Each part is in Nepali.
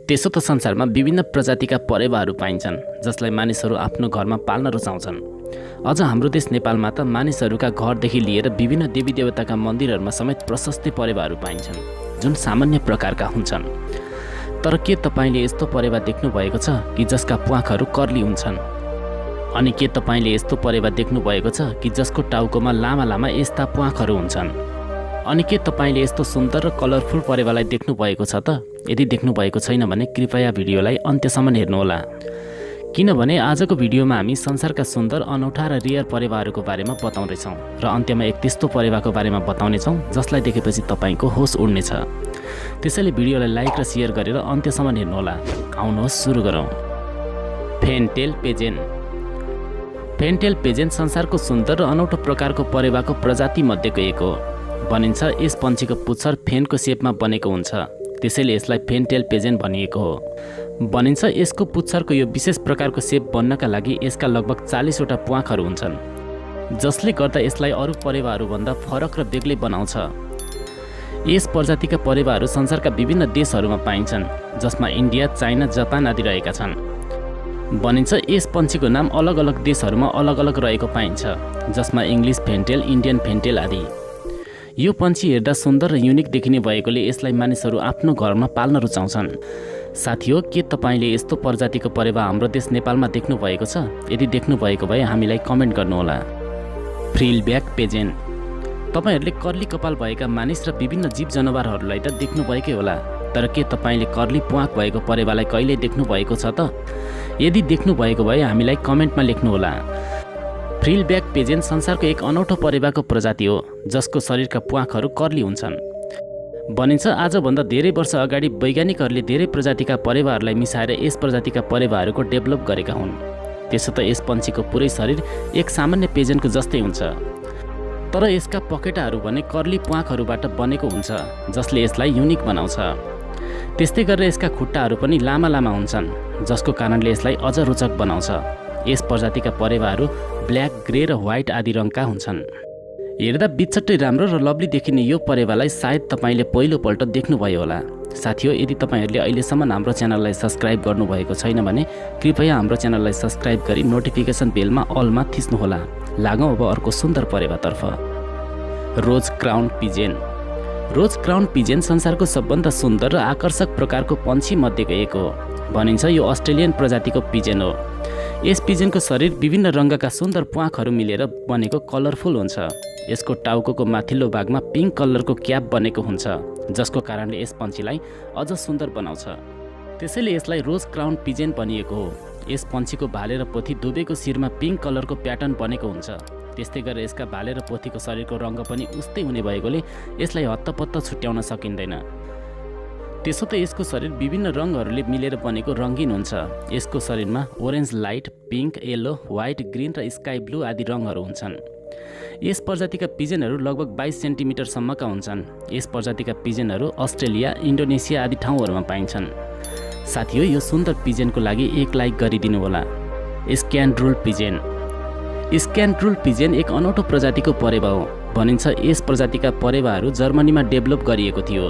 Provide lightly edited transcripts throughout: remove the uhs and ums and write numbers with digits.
त्यसो त संसारमा विभिन्न प्रजातिका परेवाहरू पाइन्छन् जसलाई मानिसहरू आफ्नो घरमा पाल्न रुचाउँछन्। अझ हाम्रो देश नेपालमा त मानिसहरूका घरदेखि लिएर विभिन्न देवीदेवताका मन्दिरहरूमा समेत प्रशस्त परेवाहरू पाइन्छन् जुन सामान्य प्रकारका हुन्छन्। तर के तपाईले यस्तो परेवा देख्नु भएको छ कि जसका प्वाखहरू कर्ली हुन्छन्? अनि के तपाईले यस्तो परेवा देख्नु भएको छ कि जसको टाउकोमा लामा लामा यस्ता प्वाखहरू हुन्छन्? अनि के तपाईले यस्तो सुन्दर र कलरफुल परेवालाई देख्नु भएको छ त? यदि देख्नु भएको छैन भने कृपया भिडियोलाई अन्त्यसम्म हेर्नुहोला, किनभने आजको भिडियोमा हामी संसारका सुन्दर, अनौठा र रियर परेवाहरूको बारेमा बताउँदैछौँ र अन्त्यमा एक त्यस्तो परेवाको बारेमा बताउनेछौँ जसलाई देखेपछि तपाईको होस उड्नेछ। त्यसैले भिडियोलाई लाइक र सेयर गरेर अन्त्यसम्म हेर्नुहोला। आउनुहोस् सुरु गरौँ। फेनटेल पिजेन। फेनटेल पिजेन संसारको सुन्दर र अनौठो प्रकारको परेवाको प्रजाति मध्येको एक हो। भनिन्छ यस पन्छीको पुच्छर फेनको सेपमा बनेको हुन्छ, त्यसैले यसलाई फेनटेल पिजेन भनिएको हो। भनिन्छ यसको पुच्छरको यो विशेष प्रकारको सेप बन्नका लागि यसका लगभग 40 वटा प्वाखहरू हुन्छन्, जसले गर्दा यसलाई अरू परेवाहरूभन्दा फरक र बेग्लै बनाउँछ। यस प्रजातिका परेवाहरू संसारका विभिन्न देशहरूमा पाइन्छन्, जसमा इन्डिया, चाइना, जापान आदि रहेका छन्। भनिन्छ यस पन्छीको नाम अलग अलग देशहरूमा अलग अलग रहेको पाइन्छ, जसमा इङ्ग्लिस फेन्टेल, इन्डियन फेन्टेल आदि। यो पन्छी हेर्दा सुन्दर र युनिक देखिने भएकोले यसलाई मानिसहरू आफ्नो घरमा पाल्न रुचाउँछन्। साथी हो, के तपाईले यस्तो प्रजातिको परेवा हाम्रो देश नेपालमा देख्नु भएको छ? यदि देख्नु भएको भए हामीलाई कमेन्ट गर्नुहोला। फ्रिलब्याक पिजेन। तपाईहरूले कर्ली कपाल भएका मानिस र विभिन्न जीव जनावरहरूलाई त देख्नु भएकै होला, तर के तपाईले कर्ली प्वाख भएको परेवालाई कहिले देख्नु भएको छ त? यदि देख्नु भएको भए हामीलाई कमेन्टमा लेख्नुहोला। फ्रिलब्याक पिजेन संसारको एक अनौठो परेवाको प्रजाति हो जसको शरीरका प्वाखहरू कर्ली हुन्छन्। भनिन्छ आजभन्दा धेरै वर्ष अगाडि वैज्ञानिकहरूले धेरै प्रजातिका परेवाहरूलाई मिसाएर यस प्रजातिका परेवाहरूको डेभलप गरेका हुन्। त्यसो त यस पन्छीको पुरै शरीर एक सामान्य पिजेनको जस्तै हुन्छ, तर यसका पखेटाहरू भने कर्ली प्वाखहरूबाट बनेको हुन्छ, जसले यसलाई युनिक बनाउँछ। त्यस्तै गरेर यसका खुट्टाहरू पनि लामा लामा हुन्छन्, जसको कारणले यसलाई अझ रोचक बनाउँछ। यस प्रजातिका परेवाहरू ब्ल्याक, ग्रे र व्हाइट आदि रङका हुन्छन्। हेर्दा बिचट्टै राम्रो र लभली देखिने यो परेवालाई सायद तपाईले पहिलोपल्ट देख्नुभयो होला। साथी हो, यदि तपाईहरूले अहिलेसम्म हाम्रो च्यानललाई सब्सक्राइब गर्नुभएको छैन भने कृपया हाम्रो च्यानललाई सब्सक्राइब गरी नोटिफिकेसन बेलमा अलमा थिच्नुहोला। लागौँ अब अर्को सुन्दर परेवातर्फ। रोज क्राउन पिजेन। रोज क्राउन पिजेन संसारको सबभन्दा सुन्दर र आकर्षक प्रकारको पन्छी मध्येको एक हो। भनिन्छ यो अस्ट्रेलियन प्रजातिको पिजेन हो। यस पिजेनको शरीर विभिन्न रङका सुन्दर प्वाखहरू मिलेर बनेको कलरफुल हुन्छ। यसको टाउकोको माथिल्लो भागमा पिङ्क कलरको क्याप बनेको हुन्छ, जसको कारणले यस पन्छीलाई अझ सुन्दर बनाउँछ। त्यसैले यसलाई रोज क्राउन पिजेन भनिएको हो। यस पन्छीको भाले र पोथी दुवैको शिरमा पिङ्क कलरको प्याटर्न बनेको हुन्छ। त्यस्तै गरेर यसका भाले र पोथीको शरीरको रङ्ग पनि उस्तै हुने भएकोले यसलाई हत्तपत्त छुट्याउन सकिँदैन। त्यसो त यसको शरीर विभिन्न रङहरूले मिलेर बनेको रङ्गीन हुन्छ। यसको शरीरमा orange, light, pink, yellow, white, green र स्काई ब्लू आदि रङहरू हुन्छन्। यस प्रजातिका पिजेनहरू लगभग 22 सेन्टिमिटरसम्मका हुन्छन्। यस प्रजातिका पिजेनहरू अस्ट्रेलिया, इन्डोनेसिया आदि ठाउँहरूमा पाइन्छन्। साथी हो, यो सुन्दर पिजेनको लागि एक लाइक गरिदिनु होला। स्क्यान्ड्रुल पिजेन। स्क्यान्ड्रुल पिजेन एक अनौठो प्रजातिको परेवा हो। भनिन्छ यस प्रजातिका परेवाहरू जर्मनीमा डेभलप गरिएको थियो।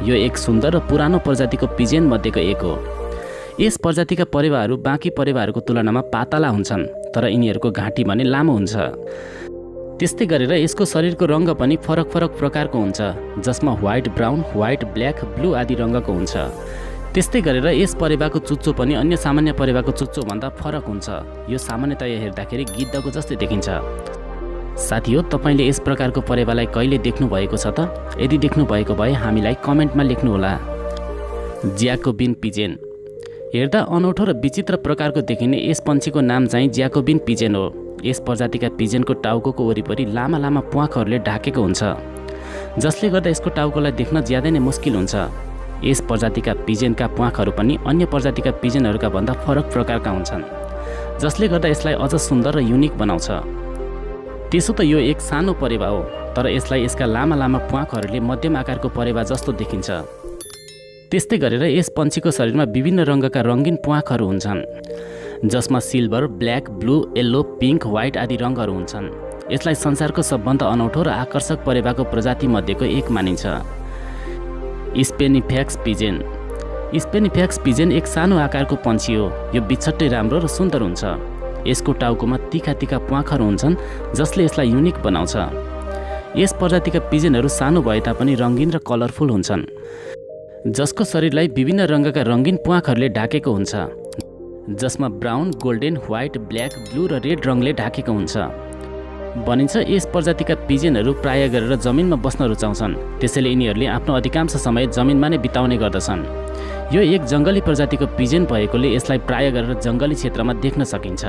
यो एक सुन्दर र पुरानो प्रजातिको पिजेन मध्येको एक हो। यस प्रजातिका परेवाहरू बाँकी परेवाहरूको तुलनामा पातला हुन्छन्, तर यिनीहरूको घाँटी भने लामो हुन्छ। त्यस्तै गरेर यसको शरीरको रङ्ग पनि फरक फरक प्रकारको हुन्छ, जसमा white, brown, white, black, blue आदि रङको हुन्छ। त्यस्तै गरेर यस परेवाको चुच्चो पनि अन्य सामान्य परेवाको चुच्चोभन्दा फरक हुन्छ। यो सामान्यतया हेर्दाखेरि गिद्धको जस्तै देखिन्छ। साथी हो, तपाईले यस प्रकारको परेवालाई कहिले देख्नु भएको छ त? यदि देख्नु भएको भए हामीलाई कमेन्टमा लेख्नुहोला। ज्याकोबिन पिजेन। हेर्दा अनौठो र विचित्र प्रकारको देखिने यस पन्छीको नाम चाहिँ ज्याकोबिन पिजेन हो। यस प्रजातिका पिजेनको टाउकोको वरिपरि लामा लामा प्वाखहरूले ढाकेको हुन्छ, जसले गर्दा यसको टाउकोलाई देख्न ज्यादै नै मुस्किल हुन्छ। यस प्रजातिका पिजेनका प्वाखहरू पनि अन्य प्रजातिका पिजेनहरूका भन्दा फरक प्रकारका हुन्छन्, जसले गर्दा यसलाई अझ सुन्दर र युनिक बनाउँछ। त्यसो त यो एक सानो परेवा हो, तर यसलाई यसका लामा लामा प्वाखहरूले मध्यम आकारको परेवा जस्तो देखिन्छ। त्यस्तै गरेर यस पन्छीको शरीरमा विभिन्न रङका रङ्गीन प्वाखहरू हुन्छन्, जसमा silver, black, blue, yellow, pink, white आदि रङहरू हुन्छन्। यसलाई संसारको सबभन्दा अनौठो र आकर्षक परेवाको प्रजाति मध्येको एक मानिन्छ। स्पेनिफ्याक्स पिजेन। स्पेनिफ्याक्स पिजेन एक सानो आकारको पन्छी हो। यो बिछट्टै राम्रो र सुन्दर हुन्छ। यसको टाउकोमा तीखा तीखा प्वाखहरू हुन्छन् जसले यसलाई युनिक बनाउँछ। यस प्रजातिका पिजेनहरू सानो भए तापनि रङ्गीन र कलरफुल हुन्छन्, जसको शरीरलाई विभिन्न रङका रङ्गीन प्वाखहरूले ढाकेको हुन्छ, जसमा brown, golden, white, black, blue र रेड रङले ढाकेको हुन्छ। भनिन्छ यस प्रजातिका पिजेनहरू प्राय गरेर जमिनमा बस्न रुचाउँछन्, त्यसैले यिनीहरूले आफ्नो अधिकांश समय जमिनमा नै बिताउने गर्दछन्। यो एक जङ्गली प्रजातिको पिजेन भएकोले यसलाई प्राय गरेर जङ्गली क्षेत्रमा देख्न सकिन्छ।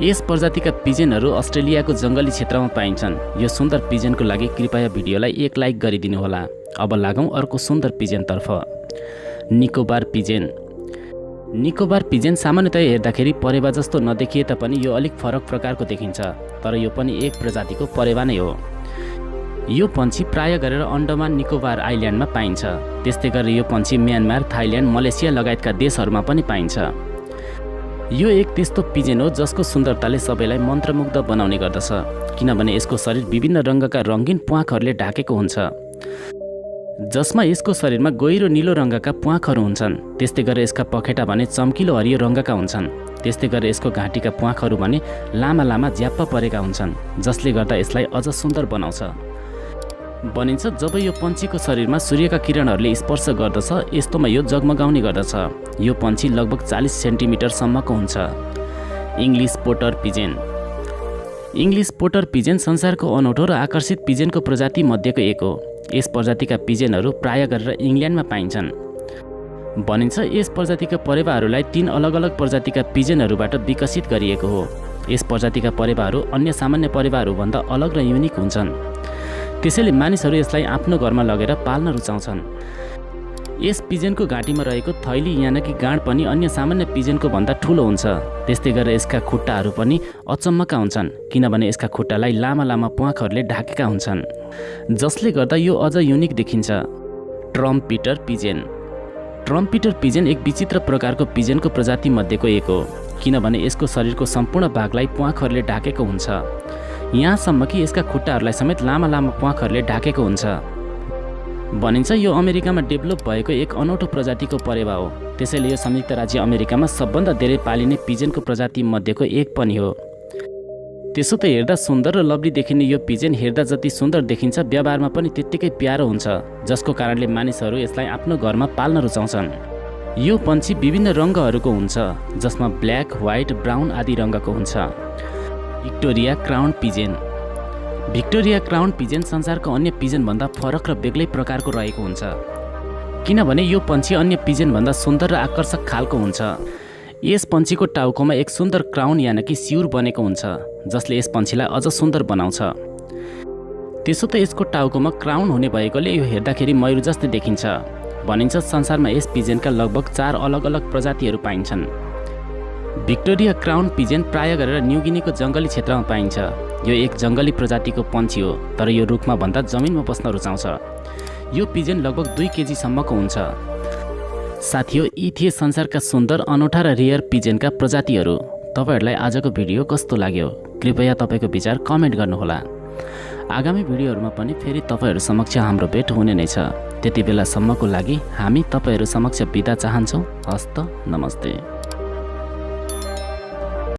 यस प्रजातिका पिजेनहरू अस्ट्रेलियाको जङ्गली क्षेत्रमा पाइन्छन्। यो सुन्दर पिजेनको लागि कृपया भिडियोलाई एक लाइक गरिदिनुहोला। अब लागौँ अर्को सुन्दर पिजेनतर्फ। निकोबार पिजेन। निकोबार पिजेन सामान्यतया हेर्दाखेरि परेवा जस्तो नदेखिए तापनि यो अलिक फरक प्रकारको देखिन्छ, तर यो पनि एक प्रजातिको परेवा नै हो। यो पन्छी प्राय गरेर अन्डमान निकोबार आइल्यान्डमा पाइन्छ। त्यस्तै गरेर यो पन्छी म्यानमार, थाइल्यान्ड, मलेसिया लगायतका देशहरूमा पनि पाइन्छ। यो एक त्यस्तो पिजेन हो जसको सुन्दरताले सबैलाई मन्त्रमुग्ध बनाउने गर्दछ, किनभने यसको शरीर विभिन्न रङका रङ्गीन प्वाखहरूले ढाकेको हुन्छ, जसमा यसको शरीरमा गहिरो नीलो रङका प्वाखहरू हुन्छन्। त्यस्तै गरेर यसका पखेटा भने चम्किलो हरियो रङका हुन्छन्। त्यस्तै गरेर यसको घाँटीका प्वाखहरू भने लामा लामा ज्याप्प परेका हुन्छन्, जसले गर्दा यसलाई अझ सुन्दर बनाउँछ। भनिन्छ जब यो पन्छीको शरीरमा सूर्यका किरणहरूले स्पर्श गर्दछ यस्तोमा यो जगमगाउने गर्दछ। यो पन्छी लगभग 40 सेन्टिमिटरसम्मको हुन्छ। English pouter pigeon. English pouter pigeon संसारको अनौठो र आकर्षित पिजेनको प्रजाति मध्येको एक हो। यस प्रजातिका पिजेनहरू प्राय गरेर इङ्ल्यान्डमा पाइन्छन्। भनिन्छ यस प्रजातिका परेवाहरूलाई 3 अलग अलग प्रजातिका पिजेनहरूबाट विकसित गरिएको हो। यस प्रजातिका परेवाहरू अन्य सामान्य परेवाहरूभन्दा अलग र युनिक हुन्छन्, त्यसैले मानिसहरू यसलाई आफ्नो घरमा लगेर पाल्न रुचाउँछन्। यस पिजेनको घाँटीमा रहेको थैली यानि गाँड पनि अन्य सामान्य पिजेनको भन्दा ठुलो हुन्छ। त्यस्तै गरेर यसका खुट्टाहरू पनि अचम्मका हुन्छन्, किनभने यसका खुट्टालाई लामा लामा प्वाखहरूले ढाकेका हुन्छन्, जसले गर्दा यो अझ युनिक देखिन्छ। ट्रम्पिटर पिजेन। ट्रम्पिटर पिजेन एक विचित्र प्रकारको पिजेनको प्रजाति मध्येको एक हो, किनभने यसको शरीरको सम्पूर्ण भागलाई प्वाखहरूले ढाकेको हुन्छ, यहाँसम्म कि यसका खुट्टाहरूलाई समेत लामा लामा प्वाखहरूले ढाकेको हुन्छ। भनिन्छ यो अमेरिकामा डेभलप भएको एक अनौठो प्रजातिको परेवा हो, त्यसैले यो संयुक्त राज्य अमेरिकामा सबभन्दा धेरै पालिने पिजेनको प्रजाति मध्येको एक पनि हो। त्यसो त हेर्दा सुन्दर र लभली देखिने यो पिजेन हेर्दा जति सुन्दर देखिन्छ व्यवहारमा पनि त्यत्तिकै प्यारो हुन्छ, जसको कारणले मानिसहरू यसलाई आफ्नो घरमा पाल्न रुचाउँछन्। यो पन्छी विभिन्न रङहरूको हुन्छ, जसमा ब्ल्याक, व्हाइट, ब्राउन आदि रङको हुन्छ। Victoria crown pigeon. Victoria crown pigeon संसारको अन्य पिजेनभन्दा फरक र बेग्लै प्रकारको रहेको हुन्छ, किनभने यो पन्छी अन्य पिजेनभन्दा सुन्दर र आकर्षक खालको हुन्छ। यस पन्छीको टाउकोमा एक सुन्दर क्राउन यानि कि सिउर बनेको हुन्छ, जसले यस पन्छीलाई अझ सुन्दर बनाउँछ। त्यसो त यसको टाउकोमा क्राउन हुने भएकोले यो हेर्दाखेरि मयूर जस्तै देखिन्छ। भनिन्छ संसारमा यस पिजेनका लगभग 4 अलग अलग प्रजातिहरू पाइन्छन्। भिक्टोरिया क्राउन पिजेन प्राय गरेर न्युगिनीको जङ्गली क्षेत्रमा पाइन्छ। यो एक जङ्गली प्रजातिको पन्छी हो, तर यो रुखमा भन्दा जमिनमा बस्न रुचाउँछ। यो पिजेन लगभग 2 केजीसम्मको हुन्छ। साथीहो, यी थिए संसारका सुन्दर, अनौठा र रेयर पिजेनका प्रजातिहरू। तपाईहरूलाई आजको भिडियो कस्तो लाग्यो? कृपया तपाईँको विचार कमेन्ट गर्नुहोला। आगामी भिडियोहरूमा पनि फेरि तपाईँहरू समक्ष हाम्रो भेट हुने नै छ। त्यति बेलासम्मको लागि हामी तपाईँहरू समक्ष बिदा चाहन्छौँ। हस्त नमस्ते।